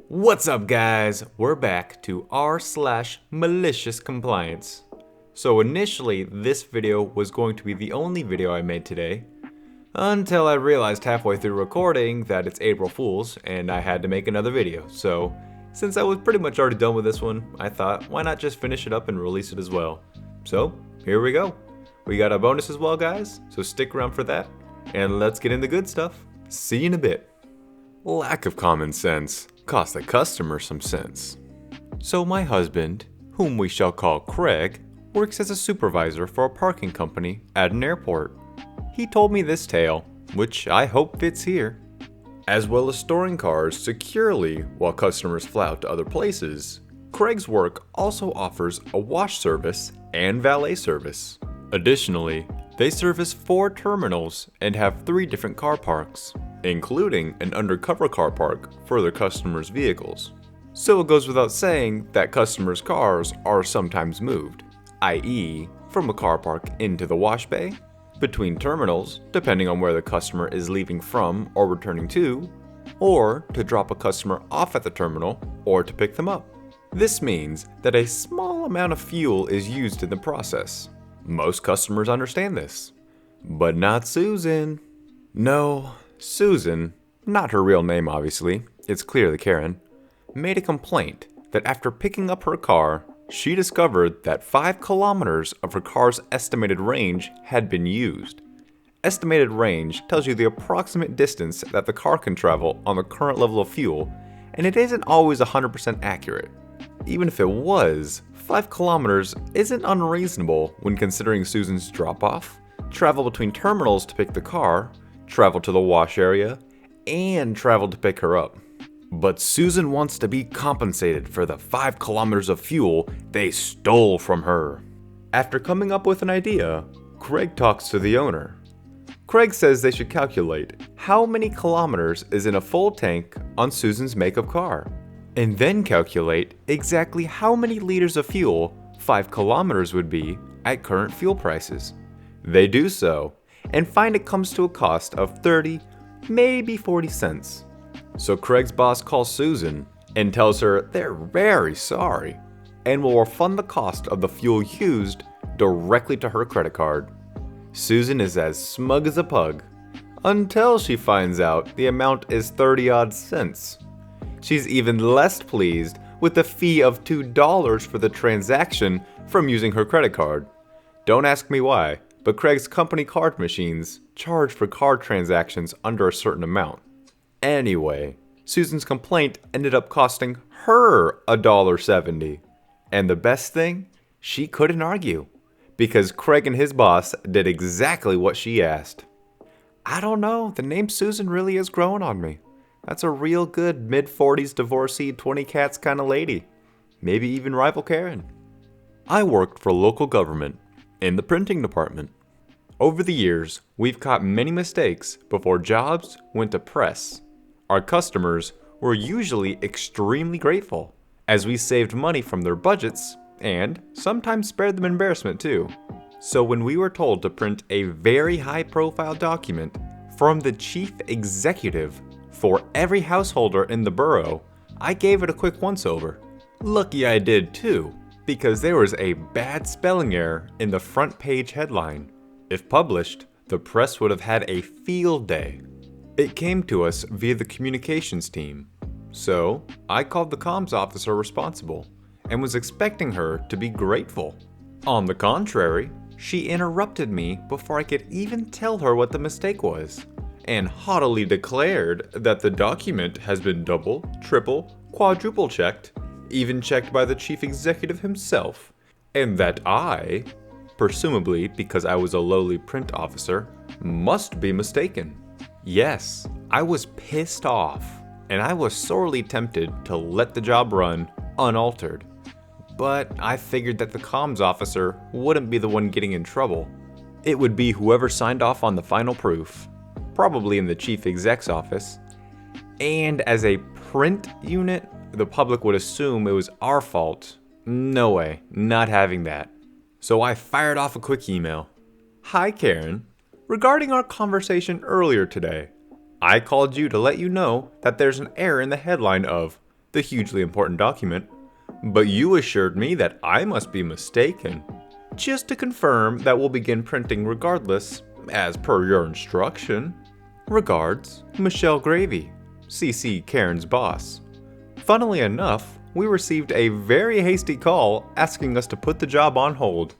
What's up, guys? We're back to r/malicious compliance. So initially, this video was going to be the only video I made today, until I realized halfway through recording that it's April Fool's and I had to make another video. So since I was pretty much already done with this one, I thought, why not just finish it up and release it as well? So here we go. We got a bonus as well, guys, so stick around for that, and let's get into good stuff. See you in a bit. Lack of common sense cost the customer some sense. So my husband, whom we shall call Craig, works as a supervisor for a parking company at an airport. He told me this tale, which I hope fits here. As well as storing cars securely while customers fly out to other places, Craig's work also offers a wash service and valet service. Additionally, they service 4 terminals and have 3 different car parks, including an undercover car park for their customers' vehicles. So it goes without saying that customers' cars are sometimes moved, i.e., from a car park into the wash bay, between terminals, depending on where the customer is leaving from or returning to, or to drop a customer off at the terminal or to pick them up. This means that a small amount of fuel is used in the process. Most customers understand this, but not Susan. No, Susan, not her real name obviously, it's clearly Karen, made a complaint that after picking up her car, she discovered that 5 kilometers of her car's estimated range had been used. Estimated range tells you the approximate distance that the car can travel on the current level of fuel, and it isn't always 100% accurate. Even if it was, 5 kilometers isn't unreasonable when considering Susan's drop-off, travel between terminals to pick the car, travel to the wash area, and travel to pick her up. But Susan wants to be compensated for the 5 kilometers of fuel they stole from her. After coming up with an idea, Craig talks to the owner. Craig says they should calculate how many kilometers is in a full tank on Susan's make-up car, and then calculate exactly how many liters of fuel 5 kilometers would be at current fuel prices. They do so, and find it comes to a cost of 30, maybe 40 cents. So Craig's boss calls Susan and tells her they're very sorry and will refund the cost of the fuel used directly to her credit card. Susan is as smug as a pug until she finds out the amount is 30 odd cents. She's even less pleased with the fee of $2 for the transaction from using her credit card. Don't ask me why, but Craig's company card machines charge for card transactions under a certain amount. Anyway, Susan's complaint ended up costing her $1.70. And the best thing, she couldn't argue, because Craig and his boss did exactly what she asked. I don't know, the name Susan really is growing on me. That's a real good mid-40s divorcee 20 cats kind of lady. Maybe even rival Karen. I worked for local government in the printing department. Over the years, we've caught many mistakes before jobs went to press. Our customers were usually extremely grateful, as we saved money from their budgets and sometimes spared them embarrassment too. So when we were told to print a very high-profile document from the chief executive for every householder in the borough, I gave it a quick once-over. Lucky I did too, because there was a bad spelling error in the front page headline. If published, the press would have had a field day. It came to us via the communications team, so I called the comms officer responsible and was expecting her to be grateful. On the contrary, she interrupted me before I could even tell her what the mistake was, and haughtily declared that the document has been double, triple, quadruple checked, even checked by the chief executive himself, and that I, presumably because I was a lowly print officer, must be mistaken. Yes, I was pissed off, and I was sorely tempted to let the job run unaltered. But I figured that the comms officer wouldn't be the one getting in trouble. It would be whoever signed off on the final proof, probably in the chief exec's office. And as a print unit, the public would assume it was our fault. No way, not having that. So I fired off a quick email. Hi Karen, regarding our conversation earlier today, I called you to let you know that there's an error in the headline of the hugely important document, but you assured me that I must be mistaken. Just to confirm that we'll begin printing regardless, as per your instruction. Regards, Michelle Gravy, CC Karen's boss. Funnily enough, we received a very hasty call asking us to put the job on hold.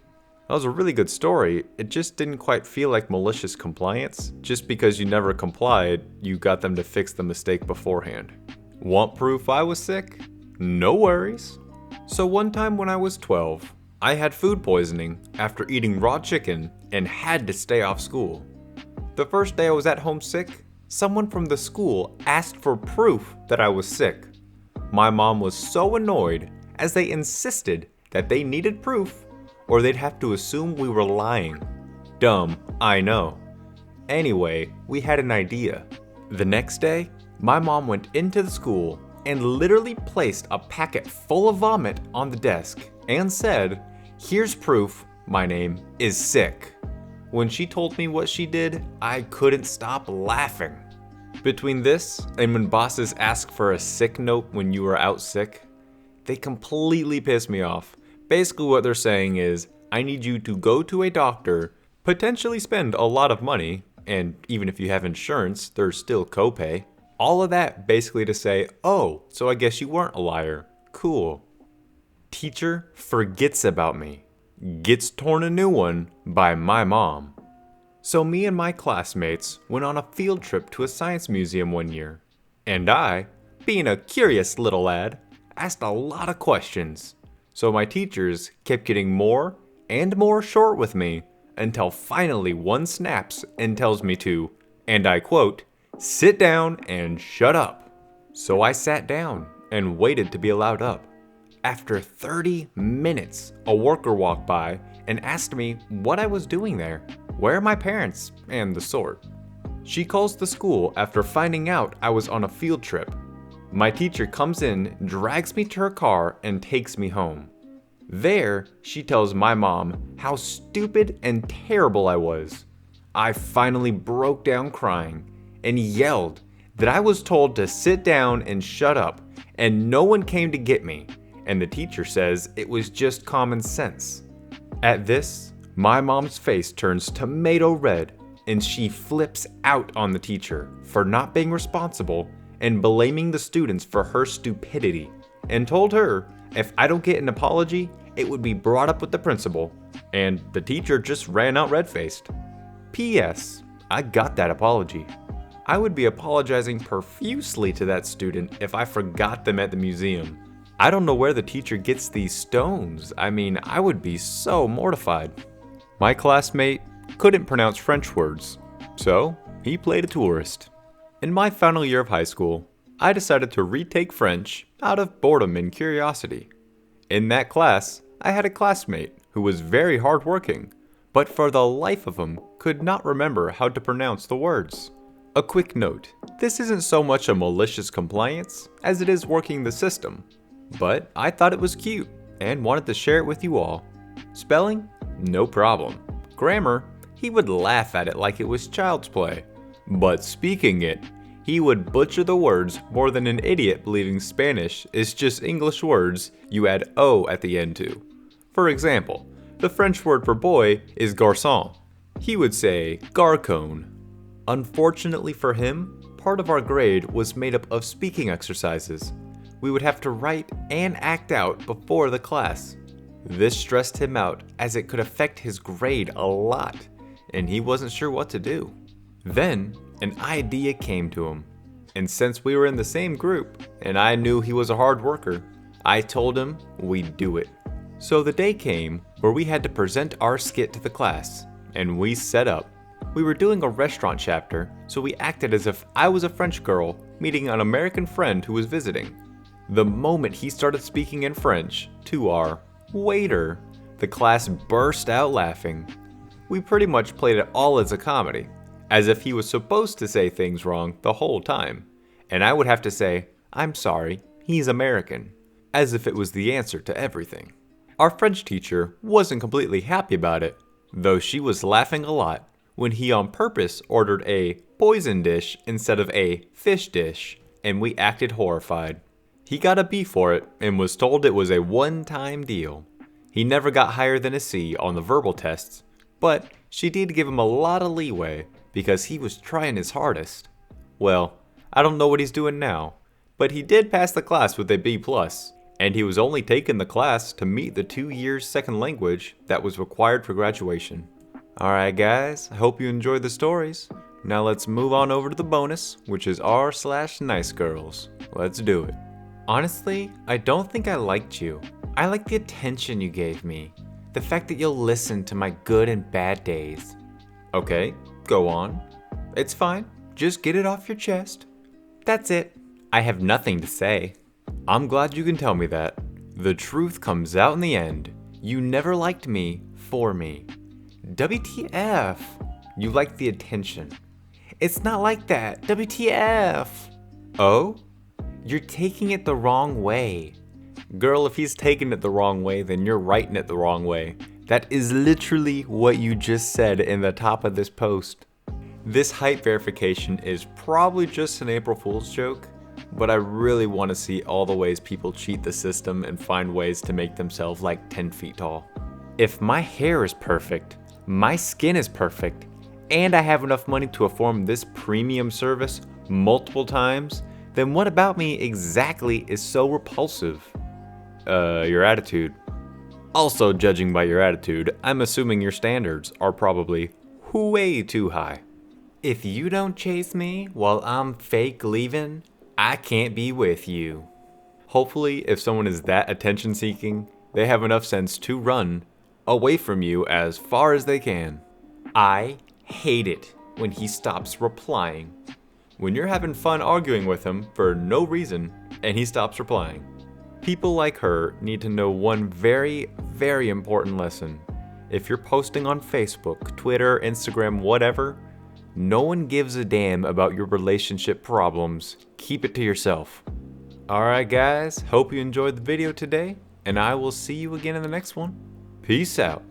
That was a really good story, it just didn't quite feel like malicious compliance. Just because you never complied, you got them to fix the mistake beforehand. Want proof I was sick? No worries. So one time when I was 12, I had food poisoning after eating raw chicken and had to stay off school. The first day I was at home sick, someone from the school asked for proof that I was sick. My mom was so annoyed as they insisted that they needed proof or they'd have to assume we were lying. Dumb, I know. Anyway, we had an idea. The next day, my mom went into the school and literally placed a packet full of vomit on the desk and said, "Here's proof my name is sick." When she told me what she did, I couldn't stop laughing. Between this and when bosses ask for a sick note when you are out sick, they completely piss me off. Basically what they're saying is, I need you to go to a doctor, potentially spend a lot of money, and even if you have insurance, there's still copay. All of that basically to say, oh, so I guess you weren't a liar. Cool. Teacher forgets about me. Gets torn a new one by my mom. So me and my classmates went on a field trip to a science museum one year. And I, being a curious little lad, asked a lot of questions. So my teachers kept getting more and more short with me until finally one snaps and tells me to, and I quote, "Sit down and shut up." So I sat down and waited to be allowed up. After 30 minutes, a worker walked by and asked me what I was doing there, where are my parents, and the sort. She calls the school after finding out I was on a field trip. My teacher comes in, drags me to her car, and takes me home. There, she tells my mom how stupid and terrible I was. I finally broke down crying and yelled that I was told to sit down and shut up, and no one came to get me. And the teacher says it was just common sense. At this, my mom's face turns tomato red and she flips out on the teacher for not being responsible and blaming the students for her stupidity, and told her if I don't get an apology, it would be brought up with the principal, and the teacher just ran out red-faced. P.S. I got that apology. I would be apologizing profusely to that student if I forgot them at the museum. I don't know where the teacher gets these stones. I mean, I would be so mortified. My classmate couldn't pronounce French words, so he played a tourist. In my final year of high school, I decided to retake French out of boredom and curiosity. In that class, I had a classmate who was very hardworking, but for the life of him could not remember how to pronounce the words. A quick note, this isn't so much a malicious compliance as it is working the system. But I thought it was cute and wanted to share it with you all. Spelling? No problem. Grammar? He would laugh at it like it was child's play. But speaking it, he would butcher the words more than an idiot believing Spanish is just English words you add O at the end to. For example, the French word for boy is garçon. He would say garcon. Unfortunately for him, part of our grade was made up of speaking exercises. We would have to write and act out before the class. This stressed him out as it could affect his grade a lot, and he wasn't sure what to do. Then, an idea came to him, and since we were in the same group, and I knew he was a hard worker, I told him we'd do it. So the day came where we had to present our skit to the class, and we set up. We were doing a restaurant chapter, so we acted as if I was a French girl meeting an American friend who was visiting. The moment he started speaking in French to our waiter, the class burst out laughing. We pretty much played it all as a comedy, as if he was supposed to say things wrong the whole time, and I would have to say, "I'm sorry, he's American," as if it was the answer to everything. Our French teacher wasn't completely happy about it, though she was laughing a lot when he on purpose ordered a poison dish instead of a fish dish, and we acted horrified. He got a B for it and was told it was a one-time deal. He never got higher than a C on the verbal tests, but she did give him a lot of leeway because he was trying his hardest. Well, I don't know what he's doing now, but he did pass the class with a B+, and he was only taking the class to meet the 2 years second language that was required for graduation. Alright guys, I hope you enjoyed the stories. Now let's move on over to the bonus, which is r/nice girls. Let's do it. Honestly, I don't think I liked you. I like the attention you gave me. The fact that you'll listen to my good and bad days. Okay, go on. It's fine. Just get it off your chest. That's it. I have nothing to say. I'm glad you can tell me that. The truth comes out in the end. You never liked me for me. WTF? You like the attention. It's not like that. WTF? Oh? You're taking it the wrong way. Girl, if he's taking it the wrong way, then you're writing it the wrong way. That is literally what you just said in the top of this post. This height verification is probably just an April Fool's joke, but I really want to see all the ways people cheat the system and find ways to make themselves like 10 feet tall. If my hair is perfect, my skin is perfect, and I have enough money to afford this premium service multiple times, then what about me exactly is so repulsive? Your attitude. Also, judging by your attitude, I'm assuming your standards are probably way too high. If you don't chase me while I'm fake leaving, I can't be with you. Hopefully, if someone is that attention seeking, they have enough sense to run away from you as far as they can. I hate it when he stops replying. When you're having fun arguing with him for no reason and he stops replying. People like her need to know one very, very important lesson. If you're posting on Facebook, Twitter, Instagram, whatever, no one gives a damn about your relationship problems. Keep it to yourself. Alright guys, hope you enjoyed the video today, and I will see you again in the next one. Peace out.